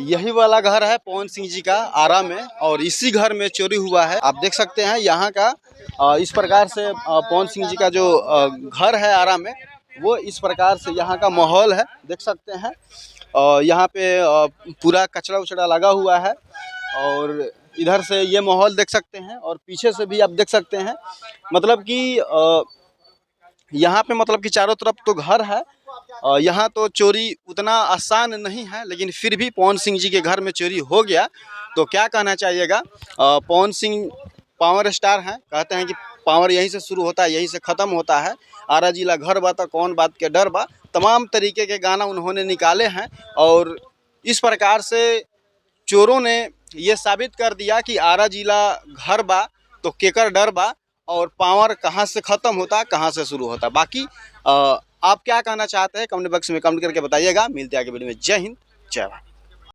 यही वाला घर है पवन सिंह जी का आरा में, और इसी घर में चोरी हुआ है। आप देख सकते हैं यहाँ का इस प्रकार से पवन सिंह जी का जो घर है आरा में, वो इस प्रकार से यहाँ का माहौल है, देख सकते हैं। यहाँ पे पूरा कचरा उचड़ा लगा हुआ है, और इधर से ये माहौल देख सकते हैं, और पीछे से भी आप देख सकते हैं। मतलब कि यहाँ पे मतलब कि चारों तरफ तो घर है। यहाँ तो चोरी उतना आसान नहीं है, लेकिन फिर भी पवन सिंह जी के घर में चोरी हो गया तो क्या कहना चाहिएगा। पवन सिंह पावर स्टार हैं, कहते हैं कि पावर यहीं से शुरू होता है, यहीं से ख़त्म होता है। आरा जिला घर बा तो कौन बात के डर बा, तमाम तरीके के गाना उन्होंने निकाले हैं। और इस प्रकार से चोरों ने ये साबित कर दिया कि आरा जिला घर बा तो केकर डर बा, और पावर कहाँ से ख़त्म होता कहाँ से शुरू होता। बाकी आप क्या कहना चाहते हैं कमेंट बॉक्स में कमेंट करके बताइएगा। मिलते हैं आगे वीडियो में। जय हिंद, जय भारत।